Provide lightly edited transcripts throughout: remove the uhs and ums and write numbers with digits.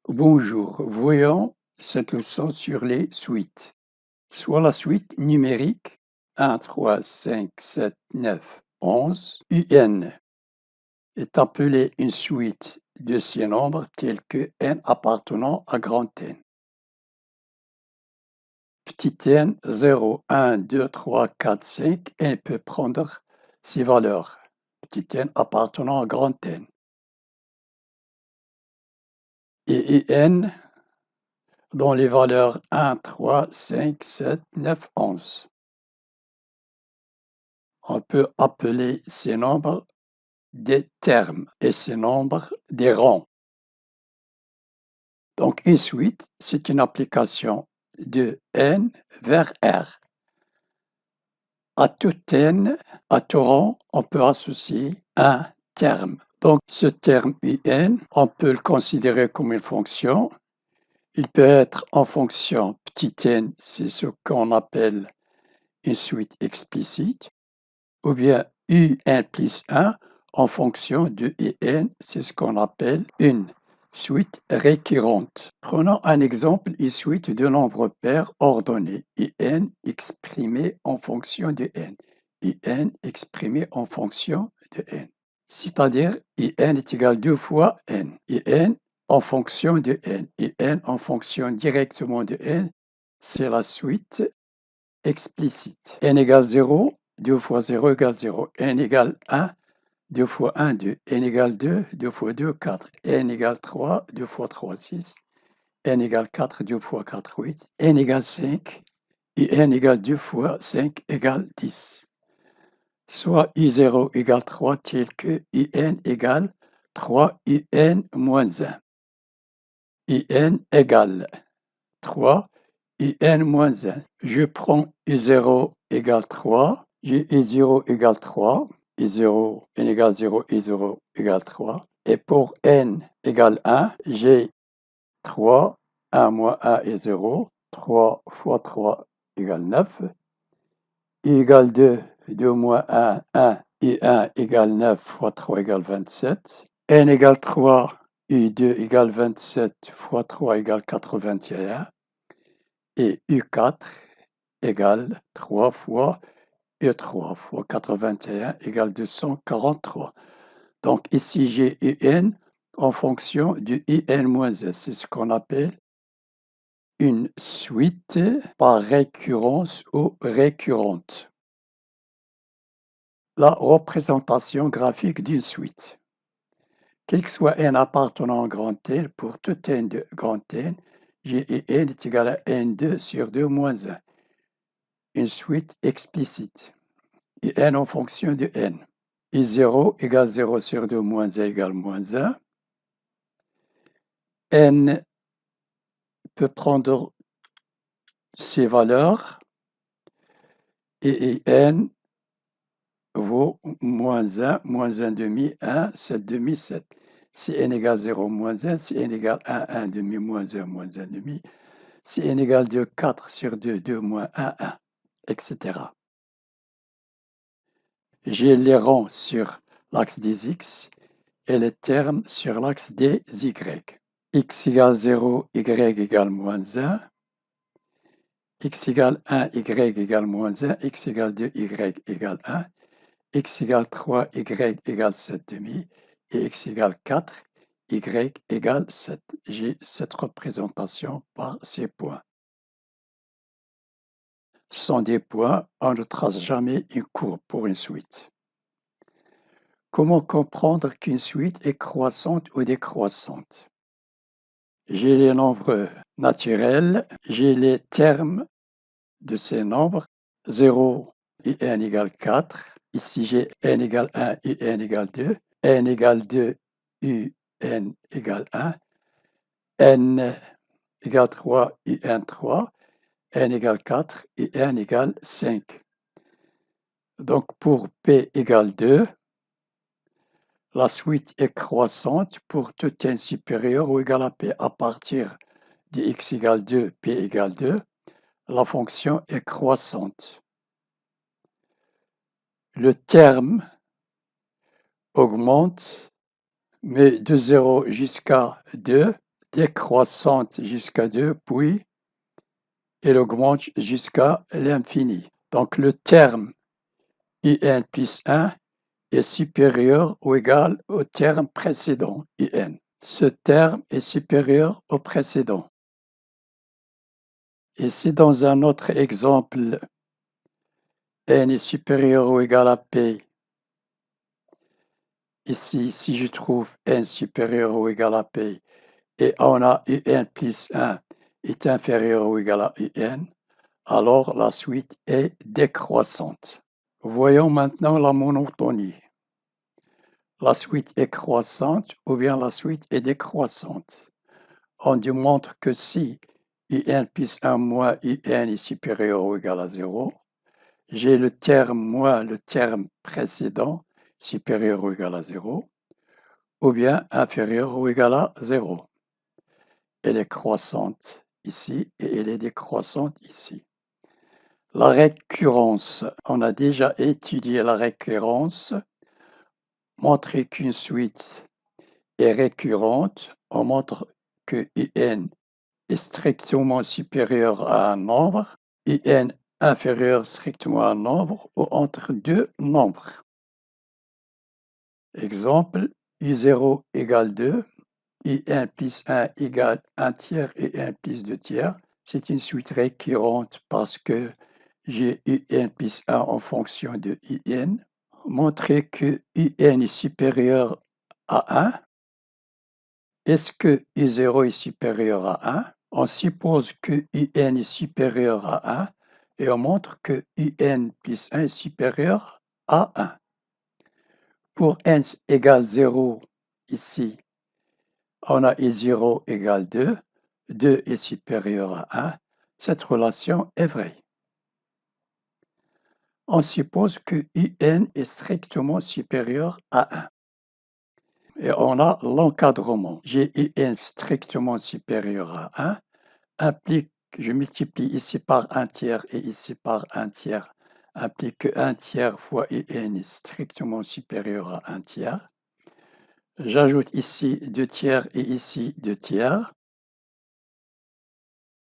Bonjour, voyons cette leçon sur les suites. Soit la suite numérique 1, 3, 5, 7, 9, 11. UN est appelée une suite de ces nombres tels que n appartenant à grand N. Petit n, 0, 1, 2, 3, 4, 5, n peut prendre ces valeurs. Petit n appartenant à grand N. Et n dont les valeurs 1, 3, 5, 7, 9, 11. On peut appeler ces nombres des termes et ces nombres des rangs. Donc une suite, c'est une application de n vers R. À tout n, à tout rang, on peut associer un terme. Donc ce terme un, on peut le considérer comme une fonction. Il peut être en fonction petit n, c'est ce qu'on appelle une suite explicite, ou bien un plus 1 en fonction de un, c'est ce qu'on appelle une suite récurrente. Prenons un exemple, une suite de nombres pairs ordonnés, un exprimé en fonction de n, un exprimé en fonction de n. C'est-à-dire, n est égal 2 fois n, n en fonction de n, n en fonction directement de n, c'est la suite explicite. N égale 0, 2 fois 0 égale 0. N égale 1, 2 fois 1, 2. N égale 2, 2 fois 2, 4. N égale 3, 2 fois 3, 6. N égale 4, 2 fois 4, 8. N égale 5. Et n égale 2 fois 5 égale 10. Soit I0 égale 3 tel que IN égale 3 IN moins 1. IN égale 3 IN moins 1. Je prends I0 égale 3, j'ai I0 égale 3, I0, n égale 0, I0 égale 3. Et pour n égale 1, j'ai 3, 1 moins 1 est 0, 3 fois 3 égale 9, I égale 2, 2 moins 1, 1, et 1 égale 9 fois 3 égale 27, n égale 3, et 2 égale 27 fois 3 égale 81, et U4 égale 3 fois U3 fois 81 égale 243. Donc ici j'ai UN en fonction du IN-1. C'est ce qu'on appelle une suite par récurrence ou récurrente. La représentation graphique d'une suite. Quel que soit n appartenant à grand N, pour tout n de grand N, n est égal à n2 sur 2 moins 1. Une suite explicite. Et n en fonction de n. I0 égale 0 sur 2 moins 1 égale moins 1. N peut prendre ces valeurs et n vaut moins 1, moins 1 demi, 1, 7 demi, 7. Si n égale 0, moins 1, si n égale 1, 1 demi, moins 1, moins 1 demi, si n égale 2, 4 sur 2, 2 moins 1, 1, etc. J'ai les rangs sur l'axe des x et les termes sur l'axe des y. X égale 0, y égale moins 1, x égale 1, y égale moins 1, x égale 2, y égale 1, x égale 3, y égale 7 demi, et x égale 4, y égale 7. J'ai cette représentation par ces points. Sans des points, on ne trace jamais une courbe pour une suite. Comment comprendre qu'une suite est croissante ou décroissante? J'ai les nombres naturels, j'ai les termes de ces nombres, 0 et n égale 4. Ici, j'ai n égale 1 et n égale 2. n égale 2, u n égale 1. n égale 3, u n 3. n égale 4 et n égale 5. Donc, pour p égale 2, la suite est croissante pour tout n supérieur ou égal à p. À partir de x égale 2, p égale 2, la fonction est croissante. Le terme augmente, mais de 0 jusqu'à 2, décroissante jusqu'à 2, puis elle augmente jusqu'à l'infini. Donc le terme in plus 1 est supérieur ou égal au terme précédent, in. Ce terme est supérieur au précédent. Et si dans un autre exemple, n est supérieur ou égal à p, ici, si je trouve n supérieur ou égal à p, et on a un plus 1 est inférieur ou égal à un, alors la suite est décroissante. Voyons maintenant la monotonie. La suite est croissante ou bien la suite est décroissante. On démontre que si in plus 1 moins in est supérieur ou égal à 0, j'ai le terme moins le terme précédent supérieur ou égal à 0, ou bien inférieur ou égal à 0. Elle est croissante ici et elle est décroissante ici. La récurrence, on a déjà étudié la récurrence. Montrer qu'une suite est récurrente, on montre que in est strictement supérieur à un nombre, in inférieur strictement à un nombre ou entre deux nombres. Exemple, i0 égale 2, i1 plus 1 égale 1 tiers et 1 plus 2 tiers. C'est une suite récurrente parce que j'ai in plus 1 en fonction de in. Montrer que in est supérieur à 1. Est-ce que i0 est supérieur à 1? On suppose que in est supérieur à 1 et on montre que in plus 1 est supérieur à 1. Pour n égale 0, ici, on a i0 égale 2. 2 est supérieur à 1. Cette relation est vraie. On suppose que in est strictement supérieur à 1. Et on a l'encadrement. J'ai in strictement supérieur à 1, implique que je multiplie ici par 1 tiers et ici par 1 tiers, implique que 1 tiers fois in est strictement supérieur à 1 tiers. J'ajoute ici 2 tiers et ici 2 tiers.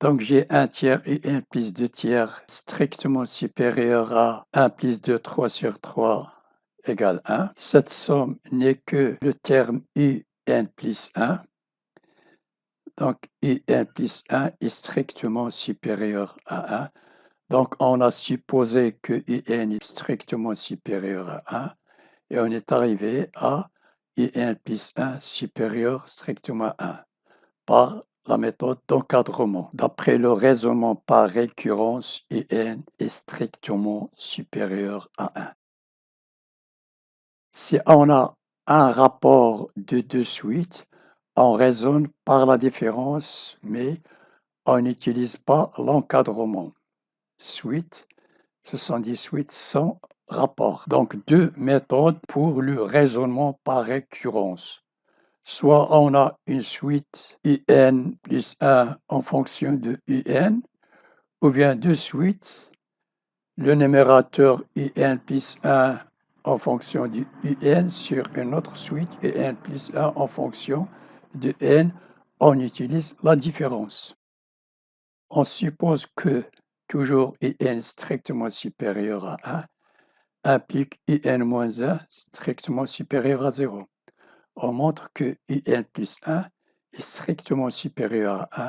Donc j'ai 1 tiers et 1 plus 2 tiers strictement supérieur à 1 plus 2, 3 sur 3 égale 1. Cette somme n'est que le terme in plus 1. Donc in plus 1 est strictement supérieur à 1. Donc on a supposé que in est strictement supérieur à 1 et on est arrivé à in plus 1 supérieur strictement à 1 par la méthode d'encadrement. D'après le raisonnement par récurrence, in est strictement supérieur à 1. Si on a un rapport de deux suites, on raisonne par la différence, mais on n'utilise pas l'encadrement. Suite, ce sont des suites sans rapport. Donc, deux méthodes pour le raisonnement par récurrence. Soit on a une suite in plus 1 en fonction de in, ou bien deux suites, le numérateur in plus 1 en fonction du un sur une autre suite et n plus 1 en fonction de n, on utilise la différence. On suppose que toujours in strictement supérieur à 1 implique in moins 1 strictement supérieur à 0. On montre que in plus 1 est strictement supérieur à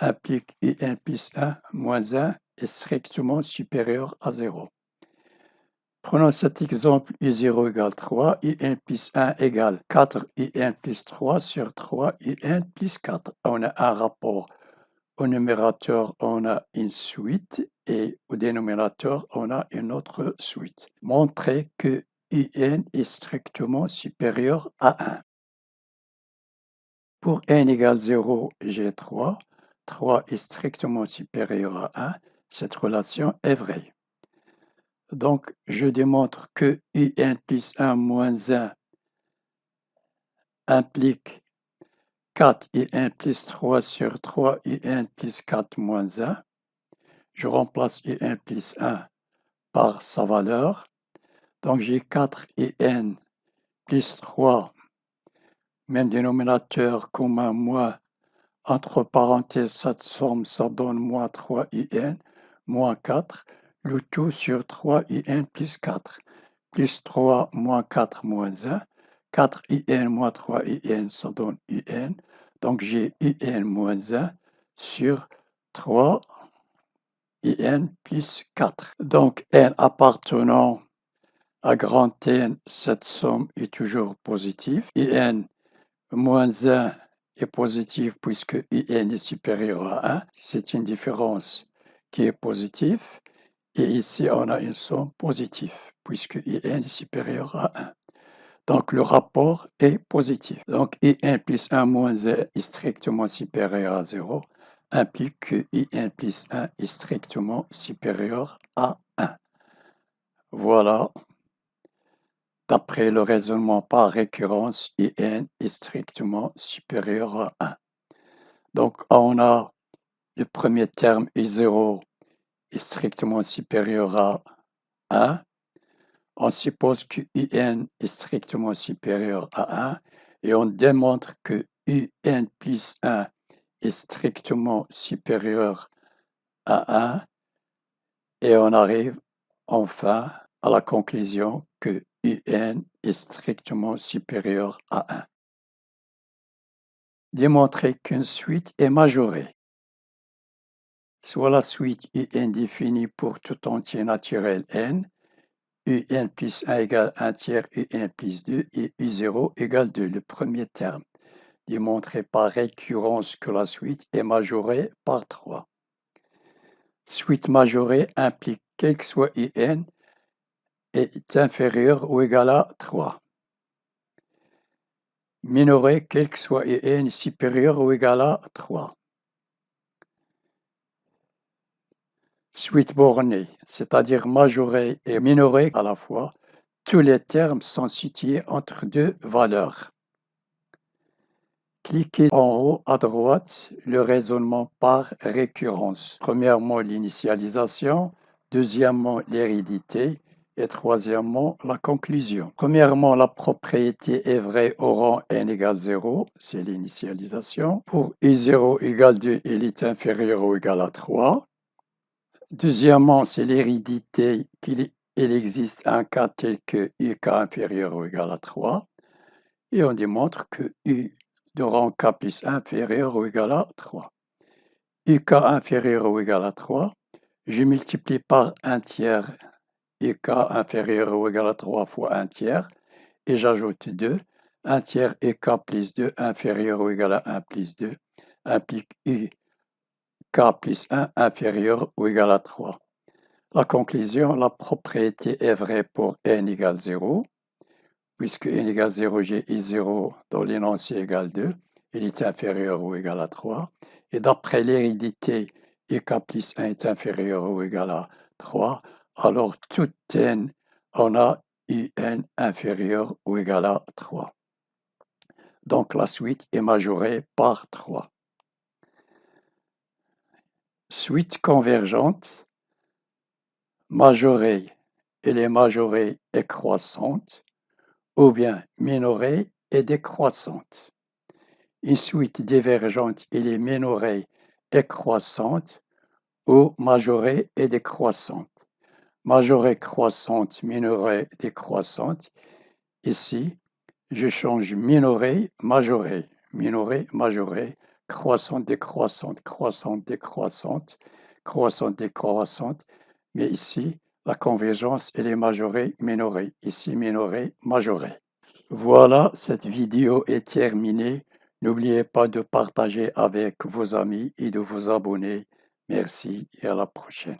1 implique in plus 1 moins 1 est strictement supérieur à 0. Prenons cet exemple, i0 égale 3, in plus 1 égale 4, in plus 3 sur 3, in plus 4. On a un rapport. Au numérateur, on a une suite et au dénominateur, on a une autre suite. Montrer que in est strictement supérieur à 1. Pour n égale 0, j'ai 3. 3 est strictement supérieur à 1. Cette relation est vraie. Donc, je démontre que in plus 1 moins 1 implique 4 in plus 3 sur 3 in plus 4 moins 1. Je remplace in plus 1 par sa valeur. Donc, j'ai 4 in plus 3, même dénominateur commun moins Entre parenthèses, cette somme, ça donne moins 3in, moins 4, le tout sur 3in plus 4, plus 3 moins 4 moins 1, 4in moins 3in, ça donne in, donc j'ai in moins 1 sur 3 in plus 4. Donc n appartenant à grand N, cette somme est toujours positive. In moins 1 est positive puisque in est supérieur à 1. C'est une différence qui est positive. Et ici, on a une somme positive puisque in est supérieur à 1. Donc, le rapport est positif. Donc, in plus 1 moins 1 est strictement supérieur à 0, implique que in plus 1 est strictement supérieur à 1. Voilà. D'après le raisonnement par récurrence, in est strictement supérieur à 1. Donc, on a le premier terme i0 est strictement supérieur à 1. On suppose que in est strictement supérieur à 1 et on démontre que in plus 1 est strictement supérieur à 1 et on arrive enfin à la conclusion que in est strictement supérieur à 1. Démontrer qu'une suite est majorée. Soit la suite un définie pour tout entier naturel n, un plus 1 égale 1 tiers, un plus 2 et u0 égale 2, le premier terme. Démontrer par récurrence que la suite est majorée par 3. Suite majorée implique quel que soit in est inférieur ou égal à 3. Minorée, quel que soit in, supérieur ou égal à 3. Suite bornée, c'est-à-dire majorée et minorée à la fois, tous les termes sont situés entre deux valeurs. Cliquez en haut à droite le raisonnement par récurrence. Premièrement, l'initialisation, deuxièmement, l'hérédité et troisièmement, la conclusion. Premièrement, la propriété est vraie au rang n égale 0, c'est l'initialisation. Pour i0 égale 2, il est inférieur ou égal à 3. Deuxièmement, c'est l'hérédité qu'il existe un cas tel que UK inférieur ou égal à 3. Et on démontre que U de rang K plus inférieur ou égal à 3. UK inférieur ou égal à 3, je multiplie par 1 tiers UK inférieur ou égal à 3 fois 1 tiers, et j'ajoute 2. 1 tiers UK plus 2 inférieur ou égal à 1 plus 2 implique UK plus 1 inférieur ou égal à 3. La conclusion, la propriété est vraie pour n égale 0. Puisque n égale 0, j'ai i0 dans l'énoncé égale 2, il est inférieur ou égal à 3. Et d'après l'hérédité, ik plus 1 est inférieur ou égal à 3, alors tout n, on a un inférieur ou égal à 3. Donc la suite est majorée par 3. Suite convergente, majorée, elle est majorée et croissante, ou bien minorée et décroissante. Une suite divergente, elle est minorée et croissante, ou majorée et décroissante. Majorée croissante, minorée décroissante. Ici, je change minorée, majorée, minorée, majorée, croissante, décroissante, croissante, décroissante, croissante, décroissante. Mais ici, la convergence, elle est majorée, minorée. Ici, minorée, majorée. Voilà, cette vidéo est terminée. N'oubliez pas de partager avec vos amis et de vous abonner. Merci et à la prochaine.